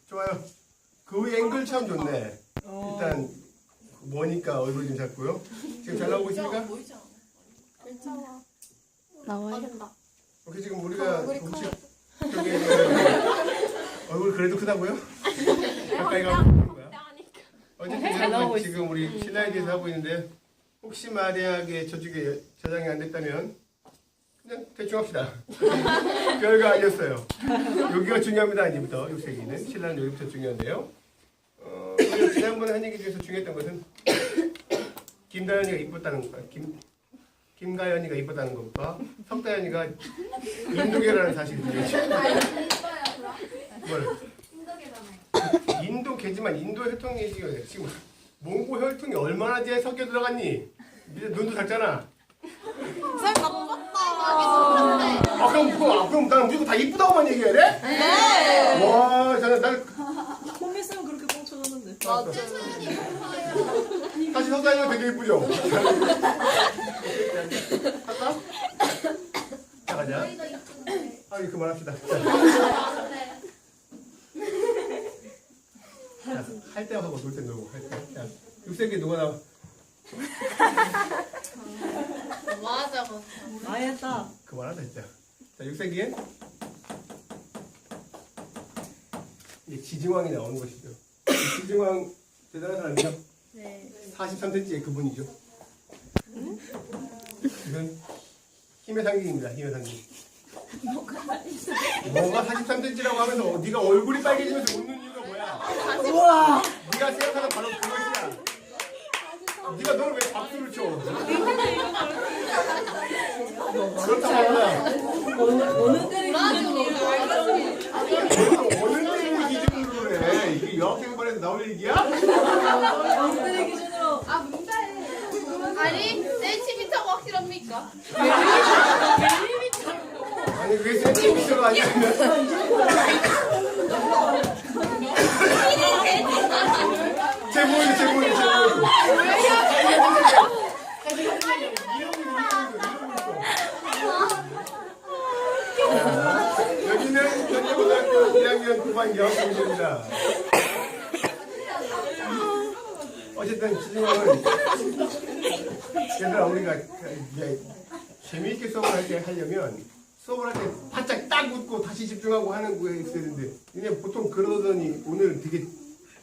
좋아요. 그 앵글 참 좋네. 일단 뭐니까 얼굴 좀 잡고요. 지금 잘 나오고 있습니까? 괜찮아. 나와요. 오케이, 지금 우리가 얼굴이 혹시 커요. 저기 얼굴 그래도 크다고요? 가까이 가면 거야. 어쨌든 여러분 지금 우리 신라에 대해서 하고 있는데 혹시 만약에 저쪽에 저장이 안 됐다면 그냥 대충 합시다. 별거 아니었어요. 여기가 중요합니다. 이제부터 6세기는 신라는 여기부터 중요한데요. 지난번에 한 얘기 중에서 중요했던 것은 김다연이가 이뻤다는 거, 김가연이가 이뻤다는 것과 석다연이가 인도계라는 사실이 중요했죠. 뭘? 인도계지만 인도 혈통이 지금 몽고 혈통이 얼마나 뒤에 섞여 들어갔니? 이제 눈도 작잖아. 그럼 난 무조건 다 이쁘다고만 얘기해야 돼? 네. 와, 저는 날 홈미스는 그렇게 뻥쳐줬는데. 맞아. 사실 석다연이가 되게 이쁘죠? 할까? 자, 가자. 이거 그만합시다. 자, 할 때 하고 놀 때 놀고 할 때. 자, 6세기 누가 나와? 맞아. 아예 했다. 그만하자 진짜. 자, 6세기에 이제 지증왕이 나오는 것이죠. 이 지증왕 대단한 사람이죠. 네. 43cm의 그분이죠. 이건 힘의 상징입니다. 힘의 상징. 뭐가 43cm라고 하면서 네가 얼굴이 빨개지면서 웃는 이유가 뭐야? 우와. 네가 생각하는 바로 그것이야. 네가 너를 왜 박수를 쳐? 그렇다고 하나. 어느 때리 기준으로. 어느 때를 기준으로 그래? 이게 여학생반에서 나올 얘기야? 어느 때리 기준으로. 아, 문자해. 아니, 센티미터가 확실합니까? 아니 왜 센티미터가 아니면 제보이 여기는 현대고등학교 1학년 9반 여학생입니다. 어쨌든 지중왕은 얘들아 우리가 이제 재미있게 수업을 하려면 수업을 할 때 바짝 딱 웃고 다시 집중하고 하는 거에 있어야 되는데 얘네 보통 그러더니 오늘 되게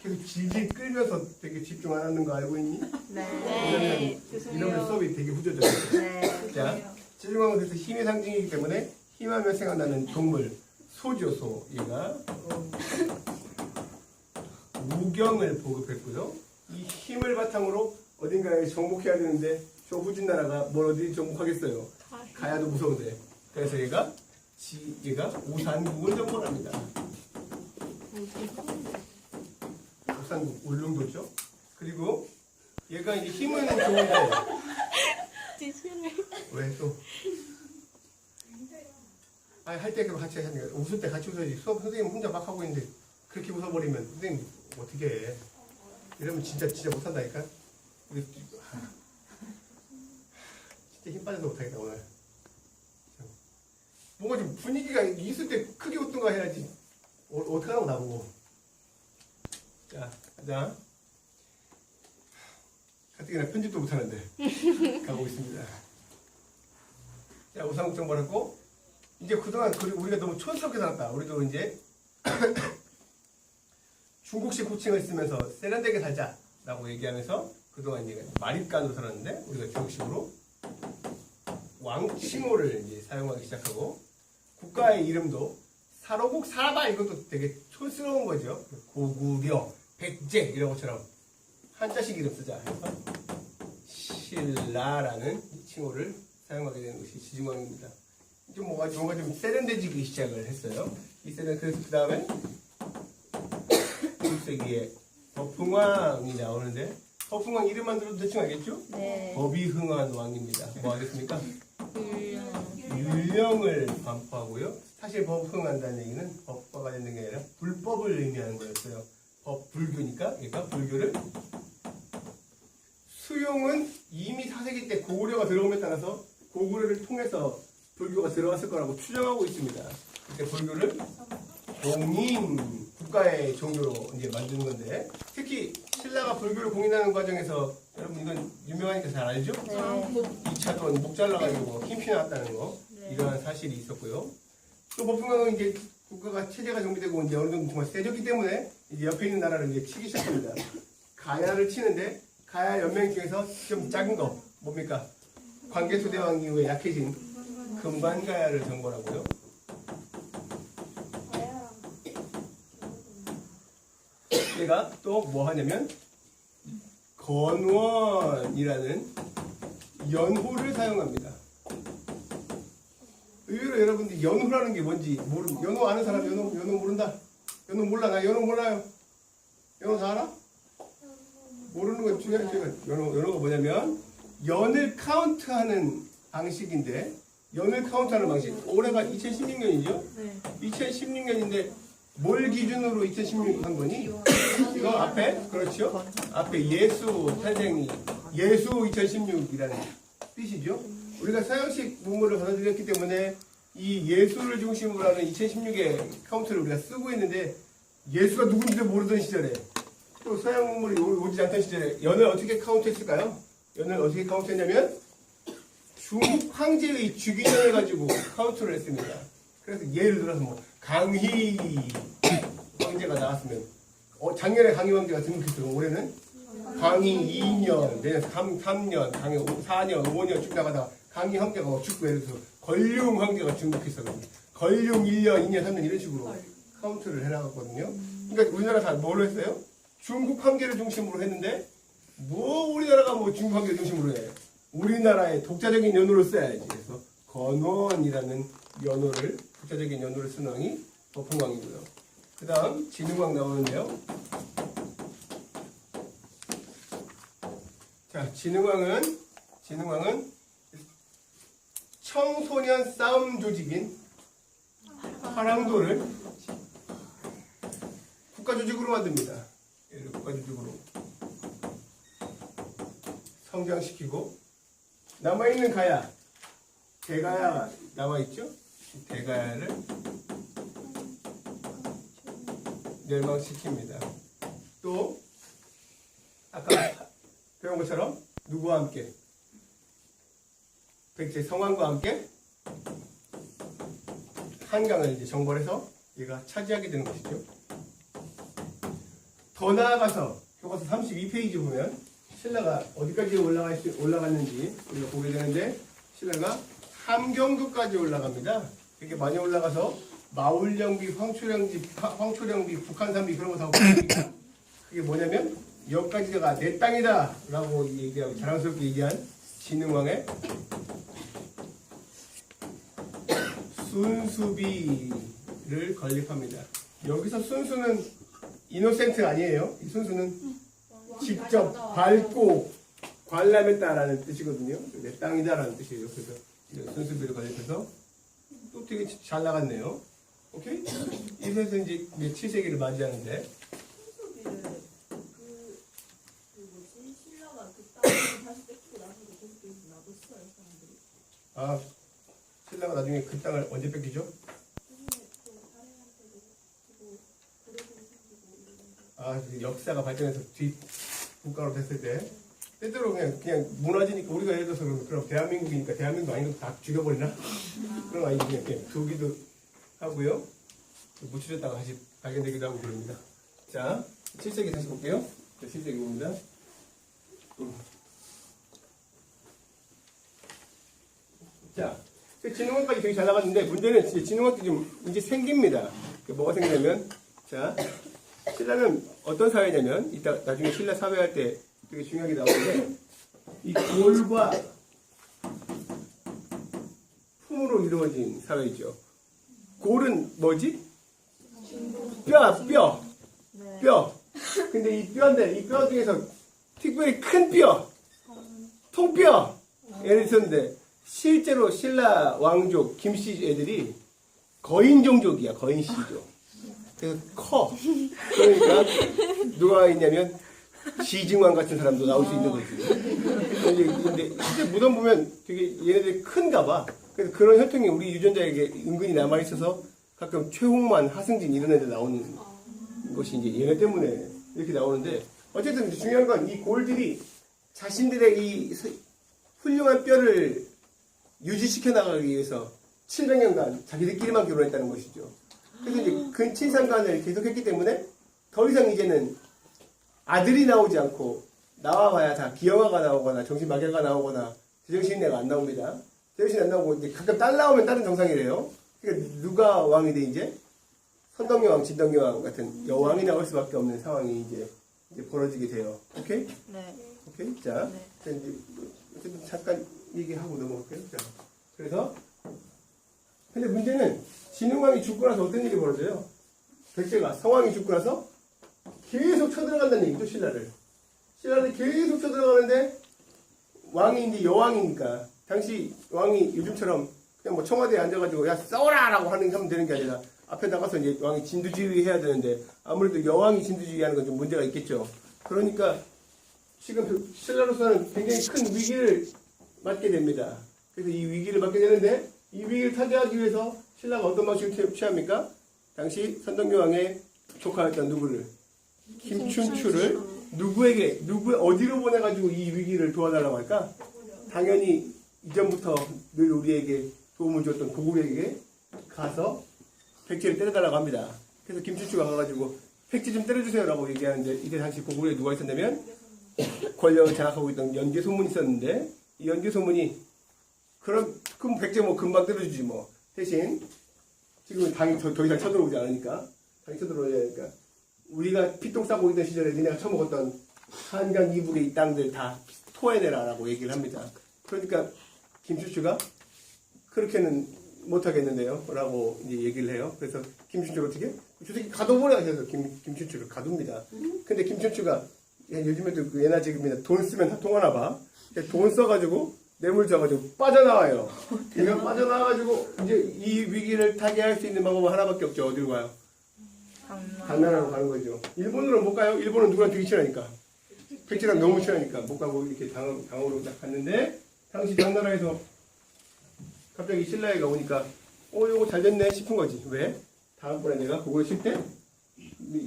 계속 질질 끌면서 되게 집중 안 하는 거 알고 있니? 네. 왜냐면 이러면 수업이 되게 후져져요. 네. 자, 지중왕은 그래서 힘의 상징이기 때문에 힘하면 생각나는 동물 소죠, 소. 얘가 우경을 보급했고요. 이 힘을 바탕으로 어딘가에 정복해야 되는데 저 후진 나라가 뭘 어디 정복하겠어요? 가야도 무서운데. 그래서 얘가 우산국을 정복합니다. 우산국 울릉도죠. 그리고 얘가 이제 힘은 좋은데 왜 또? 아니 할 때 그럼 같이 하는 거야. 웃을 때 같이 웃어야지. 수업 선생님 혼자 막 하고 있는데 그렇게 웃어버리면 선생님 어떻게 해? 이러면 진짜 못한다니까. 진짜 힘 빠져서 못하겠다 오늘. 뭔가 좀 분위기가 있을 때 크게 웃던가 해야지. 어떡하라고 나보고. 자, 가자. 가뜩이나 편집도 못하는데 가고 있습니다. 자, 우상국 정보했고 이제 그동안 우리가 너무 촌스럽게 살았다. 우리도 이제 중국식 호칭을 쓰면서 세련되게 살자라고 얘기하면서 그동안 이제 마립간으로 살았는데 우리가 중국식으로 왕칭호를 이제 사용하기 시작하고 국가의 이름도 사로국 사라바 이것도 되게 촌스러운 거죠. 고구려, 백제 이런 것처럼 한자식 이름 쓰자 해서 신라라는 칭호를 사용하게 되는 것이 지중왕입니다. 좀 뭔가 좀 세련되지기 시작을 했어요. 이 세련 그래서 그 다음에 6세기에 법흥왕이 나오는데 법흥왕 이름만 들어도 대충 알겠죠? 네. 법이 흥한 왕입니다. 뭐 하겠습니까? 율령을 반포하고요. 사실 법흥한다는 얘기는 법과 관련된 게 아니라 불법을 의미하는 거였어요. 불교니까 얘가 불교를 수용은 이미 4세기 때 고구려가 들어옴에 따라서 고구려를 통해서 불교가 들어왔을 거라고 추정하고 있습니다. 그때 불교를 공인 국가의 종교로 이제 만드는 건데 특히 신라가 불교를 공인하는 과정에서 여러분 이건 유명하니까 잘 알죠? 2차돈 목 잘라가지고 힘피 나왔다는 거 이러한 사실이 있었고요. 또 법흥왕은 이제 국가가 체제가 정비되고 이제 어느 정도 정말 세졌기 때문에 이제 옆에 있는 나라를 이제 치기 시작합니다. 가야를 치는데 가야 연맹 중에서 좀 작은 거 뭡니까? 광개토대왕 이후에 약해진 금반가야를 정벌하고요. 얘가 또 뭐 하냐면 건원이라는 연호를 사용합니다. 의외로 여러분들 연호라는 게 뭔지 연호 아는 사람 연호 모른다? 연호 몰라? 나 연호 몰라요. 연호 다 알아? 모르는 건 중요하죠. 연호가 뭐냐면 연을 카운트하는 방식인데 연을 카운트하는 방식. 올해가 2016년이죠? 네. 2016년인데 뭘 기준으로 2016년 한 거니? 이거 앞에 그렇죠? 앞에 예수 탄생이 예수 2016이라는 뜻이죠. 우리가 서양식 문물을 받아들였기 때문에 이 예수를 중심으로 하는 2016의 카운트를 우리가 쓰고 있는데 예수가 누군지도 모르던 시절에 또 서양 문물이 오지 않던 시절에 연을 어떻게 카운트했을까요? 연을 어떻게 카운트했냐면 중국 황제의 주기년을 가지고 카운트를 했습니다. 그래서 예를 들어서 뭐 강희 황제가 나왔으면 작년에 강희 황제가 등극했어요. 올해는 강희 2년, 내년 3년, 강희 4년, 5년 쭉 나가다가 강희 황제가 죽고 예를 들어서 걸륭 황제가 등극했어요. 걸륭 1년, 2년, 3년 이런 식으로 카운트를 해나갔거든요. 그러니까 우리나라 다 뭘로 했어요? 중국 황제를 중심으로 했는데 뭐 우리나라가 뭐 중국 황제를 중심으로 해? 우리나라의 독자적인 연호를 써야지. 그래서 건원이라는 연호를 독자적인 연호를 쓴 왕이 법흥왕이고요. 그 다음 진흥왕 나오는데요. 자, 진흥왕은 청소년 싸움 조직인 화랑도를 국가 조직으로 만듭니다. 얘를 국가 조직으로 성장시키고 남아있는 가야, 대가야 남아있죠? 대가야를 멸망시킵니다. 또 아까 배운 것처럼 누구와 함께? 백제 성왕과 함께 한강을 이제 정벌해서 얘가 차지하게 되는 것이죠. 더 나아가서 교과서 32페이지 보면 신라가 어디까지 올라갔는지 우리가 보게 되는데 신라가 함경도까지 올라갑니다. 이렇게 많이 올라가서 마울령비, 황초령비, 북한산비 그런 거 다 보니까 그게 뭐냐면 여기까지가 내 땅이다 라고 얘기하고 자랑스럽게 얘기한 진흥왕의 순수비를 건립합니다. 여기서 순수는 이노센트 아니에요. 이 순수는 직접 밟고 관람했다라는 뜻이거든요. 내 땅이다라는 뜻이에요. 그래서 이런 순수비를 건립해서 또 되게 잘 나갔네요. 오케이? 이래서 이제 7세기를 맞이하는데 신라가 그 땅을 다시 뺏기고 나서도 계속 놔뒀어요, 사람들이. 아, 신라가 나중에 그 땅을 언제 뺏기죠? 아, 그 역사가 발전해서 뒷 국가로 됐을 때 때때로 그냥 무너지니까 우리가 예를 들어서 그럼 대한민국이니까 대한민국 아닌 거 다 죽여버리나? 그런 거 아니고 그냥 두기도 하고요. 묻혀졌다가 다시 발견되기도 하고 그럽니다. 자, 7세기 다시 볼게요. 자, 7세기 봅니다. 자, 진흥왕까지 되게 잘 나갔는데 문제는 이제 진흥왕도 좀 이제 생깁니다. 뭐가 생기냐면 자, 신라는 어떤 사회냐면 이따 나중에 신라 사회할 때 되게 중요하게 나오는데 이 골과 품으로 이루어진 사회이죠. 골은 뭐지? 뼈. 근데 이 뼈 중에서 특별히 큰 뼈, 통뼈 얘를 있었는데 실제로 신라 왕족 김씨 애들이 거인종족이야, 거인씨족. 그래서 커. 그러니까 누가 있냐면 지증왕 같은 사람도 나올 수 있는 거지. 근데 실제 무덤 보면 되게 얘네들이 큰가 봐. 그래서 그런 혈통이 우리 유전자에게 은근히 남아 있어서 가끔 최홍만, 하승진 이런 애들 나오는 것이 이제 얘네 때문에 이렇게 나오는데 어쨌든 중요한 건 이 골들이 자신들의 이 훌륭한 뼈를 유지시켜 나가기 위해서 700년간 자기들끼리만 결혼했다는 것이죠. 그래서 이제 근친상간을 계속했기 때문에 더 이상 이제는 아들이 나오지 않고 나와봐야 다 기형아가 나오거나 정신마개가 나오거나 제정신내가 안 나옵니다. 제정신 안 나오고 이제 가끔 딸 나오면 딸은 정상이래요. 그러니까 누가 왕이 돼 이제? 선덕여왕, 진덕여왕 같은 여왕이 나올 수밖에 없는 상황이 이제 벌어지게 돼요. 오케이? 네. 오케이? 자, 이제 잠깐 얘기하고 넘어갈게요. 자, 그래서 근데 문제는 진흥왕이 죽고 나서 어떤 일이 벌어져요? 백제가 성왕이 죽고 나서 계속 쳐들어간다는 얘기죠, 신라를. 신라를 계속 쳐들어가는데 왕이 이제 여왕이니까 당시 왕이 요즘처럼 그냥 뭐 청와대에 앉아가지고 야 싸워라! 라고 하면 되는 게 아니라 앞에 나가서 이제 왕이 진두지휘 해야 되는데 아무래도 여왕이 진두지휘 하는 건 좀 문제가 있겠죠. 그러니까 지금 신라로서는 굉장히 큰 위기를 맞게 됩니다. 그래서 이 위기를 맞게 되는데 이 위기를 타개하기 위해서 신라가 어떤 방식을 취합니까? 당시 선덕여왕의 조카였던 누구를? 김춘추를 어디로 보내가지고 이 위기를 도와달라고 할까? 당연히 이전부터 늘 우리에게 도움을 줬던 고구려에게 가서 백제를 때려달라고 합니다. 그래서 김춘추가 가가지고 백제 좀 때려주세요라고 얘기하는데 이때 당시 고구려에 누가 있었냐면 권력을 장악하고 있던 연개소문이 있었는데 이 연개소문이 그럼 백제 뭐 금방 때려주지 뭐 대신 지금 당이 더 이상 쳐들어오지 않으니까 당이 쳐들어오지 않으니까 우리가 피똥 싸고 있던 시절에 니네가 처먹었던 한강 이북의 이 땅들 다 토해내라라고 얘기를 합니다. 그러니까 김춘추가 그렇게는 못하겠는데요 라고 이제 얘기를 해요. 그래서 김춘추가 어떻게? 저 새끼 가둬보라 해서 김춘추를 가둡니다. 근데 김춘추가 요즘에도 그 예나 지금이나 돈 쓰면 다 통하나 봐. 돈 써가지고 뇌물 줘가지고 빠져나와요. 얘가 빠져나와가지고 이제 이 위기를 타개할 수 있는 방법은 하나밖에 없죠. 어디로 가요? 당나라로 가는 거죠. 일본으로 못 가요. 일본은 누구랑 되게 친하니까. 백제랑 너무 친하니까 못 가고 이렇게 당으로 딱 갔는데 당시 당나라에서 갑자기 신라에가 오니까 요거 잘 됐네 싶은 거지. 왜? 다음번에 내가 고구려 칠 때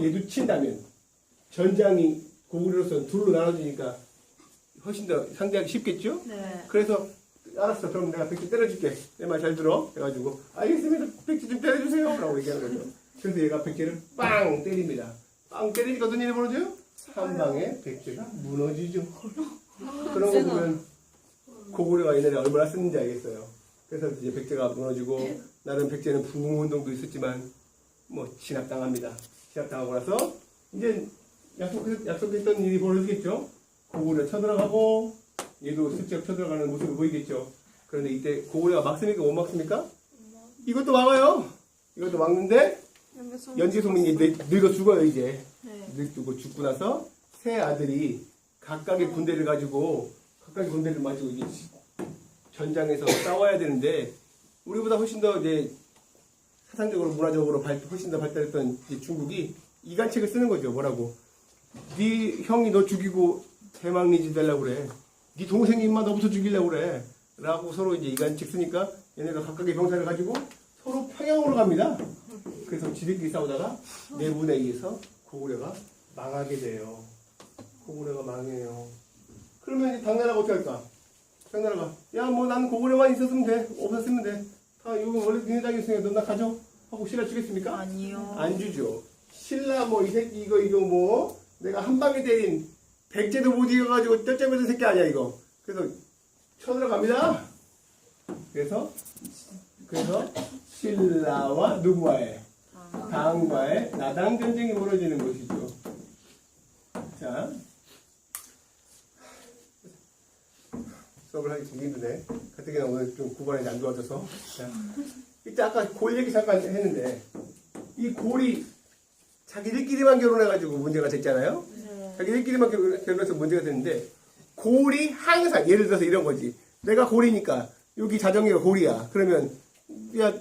얘도 친다면 전장이 고구려로서는 둘로 나눠지니까 훨씬 더 상대하기 쉽겠죠? 네. 그래서 알았어. 그럼 내가 백제 때려줄게. 내 말 잘 들어. 해가지고 알겠습니다. 백제 좀 때려주세요. 라고 얘기하는 거죠. 그래서 얘가 백제를 빵 때립니다. 빵 때리니까 어떤 일이 벌어져요? 한 방에 백제가 무너지죠. 그런 거 보면 고구려가 옛날에 얼마나 쓰는지 알겠어요. 그래서 이제 백제가 무너지고 나름 백제는 부흥운동도 있었지만 뭐 진압당합니다. 진압당하고 나서 이제 약속했던 일이 벌어지겠죠. 고구려 쳐들어가고 얘도 슬쩍 쳐들어가는 모습을 보이겠죠. 그런데 이때 고구려가 막습니까? 못 막습니까? 이것도 막아요. 이것도 막는데 연개소문이 늙어 죽어요 이제. 늙고 죽고 나서 세 아들이 각각의 군대를 가지고 이제 전장에서 싸워야 되는데 우리보다 훨씬 더 이제 사상적으로 문화적으로 훨씬 더 발달했던 이제 중국이 이간책을 쓰는 거죠. 뭐라고? 네 형이 너 죽이고 대망리지 되려고 그래. 네 동생이 임마 너부터 죽이려고 그래. 라고 서로 이제 이간책 쓰니까 얘네가 각각의 병사를 가지고 서로 평양으로 갑니다. 그래서 지들끼리 싸우다가 내분에 의해서 고구려가 망하게 돼요. 고구려가 망해요. 그러면 이제 당나라가 어떻게 할까? 당나라가 야 뭐 난 고구려만 있었으면 돼. 없었으면 돼. 다 이거 원래 니네 땅이 있으니까 넌 나 가져. 하고 신라 주겠습니까? 아니요. 안 주죠. 신라 뭐 이 새끼 이거 뭐 내가 한 방에 때린 백제도 못 이겨가지고 쩔쩔매는 새끼 아니야 이거. 그래서 쳐들어갑니다. 그래서 신라와 누구와의 당과의 나당 전쟁이 벌어지는 것이죠. 자, 수업을 하기 되게 힘드네. 가뜩이나 오늘 좀 구간이 안 좋아져서. 자, 이때 아까 골 얘기 잠깐 했는데 이 골이 자기들끼리만 결혼해가지고 문제가 됐잖아요. 자기들끼리만 결혼해서 문제가 됐는데 골이 항상 예를 들어서 이런 거지. 내가 골이니까 여기 자정이가 골이야. 그러면 야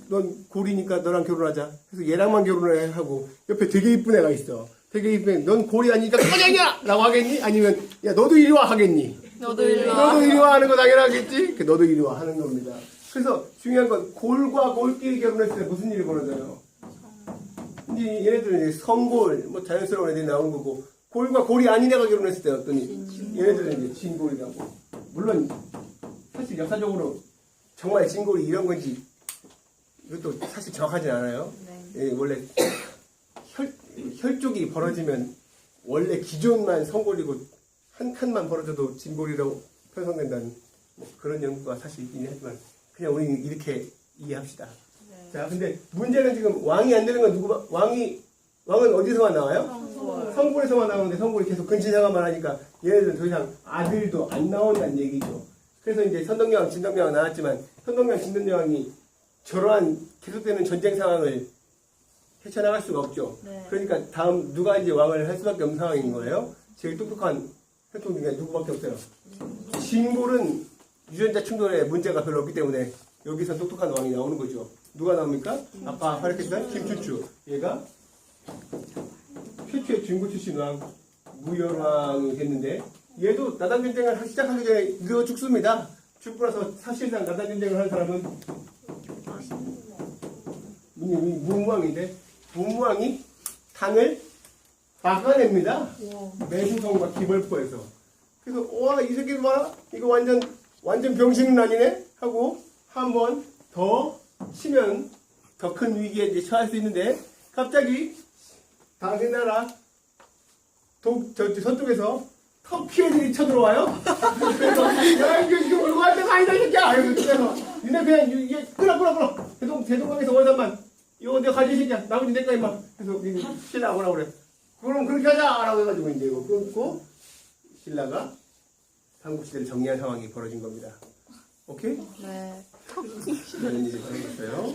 넌 골이니까 너랑 결혼하자. 그래서 얘랑만 결혼해 하고 옆에 되게 이쁜 애가 있어. 되게 이쁜 애. 넌 골이 아니니까 꺼져냐! 라고 하겠니? 아니면 야 너도 이리 와 하겠니? 너도 이리 와. 너도 이리 와 하는 거 당연하겠지? 너도 이리 와 하는 겁니다. 그래서 중요한 건 골과 골끼리 결혼했을 때 무슨 일이 벌어져요? 이제 얘네들은 이제 성골, 뭐 자연스러운 애들이 나온 거고, 골과 골이 아닌 애가 결혼했을 때 어떠니? 얘네들은 이제 진골이라고. 물론, 사실 역사적으로 정말 진골이 이런 건지, 이것도 사실 정확하진 않아요. 예, 원래 혈족이 벌어지면 원래 기존만 성골이고 한 칸만 벌어져도 진골이라고 편성된다는 뭐 그런 연구가 사실 있긴 하지만 그냥 우리는 이렇게 이해합시다. 자, 근데 문제는 지금 왕이 안 되는 건 왕은 어디서만 나와요? 성골에서만 나오는데 성골이 계속 근친상환만 하니까 얘네들은 더 이상 아들도 안 나온다는 얘기죠. 그래서 이제 선덕여왕, 진덕여왕 나왔지만 선덕여왕, 진덕여왕이 저러한 계속되는 전쟁 상황을 헤쳐나갈 수가 없죠. 그러니까 다음 누가 이제 왕을 할 수밖에 없는 상황인 거예요. 제일 똑똑한 혈통 중에 누구밖에 없어요. 진골은 유전자 충돌에 문제가 별로 없기 때문에 여기서 똑똑한 왕이 나오는 거죠. 누가 나옵니까? 아까 활약했던 김춘추. 얘가 최초의 중고 출신 왕 무열왕이 됐는데 얘도 나단 전쟁을 시작하기 전에 이거 죽습니다. 죽고 나서 사실상 나단 전쟁을 한 사람은 문무왕인데 문무왕이 당을 막아냅니다. 매수성과 기벌포에서. 그래서 와, 이 새끼 봐라. 이거 완전 병신은 아니네 하고 한 번 더 치면 더 큰 위기에 이제 처할 수 있는데 갑자기 당신나라 서쪽에서 터키 애들이 쳐들어와요. 그래서 야 이거 물고 할 때가 아니다 이 새끼야. 그래서 니네 그냥 이게 끌어 대동강에서 원산만 이거 내가 가지 이 새끼야. 나머지 내꺼 임마. 그래서 신라 오라고 그래. 그럼 그렇게 하자라고 해가지고 이제 이거 끊고 신라가 삼국시대를 정리한 상황이 벌어진 겁니다. 오케이? 네. 이런 일이 벌어졌어요.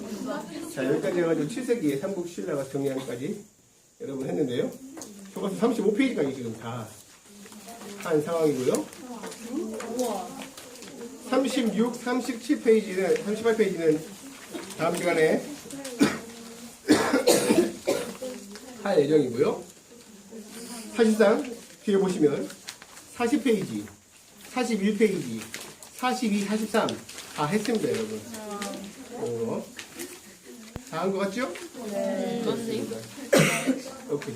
자, 여기까지 해가지고 7세기에 삼국 신라가 정리한까지 여러분 했는데요. 교과서 35페이지까지 지금 다 한 상황이고요. 36, 37페이지는, 38페이지는 다음 시간에 할 예정이고요. 사실상 뒤에 보시면 40페이지, 41페이지, 42, 43 다 했습니다, 여러분. 다 한 것 같죠? 네. 오케이.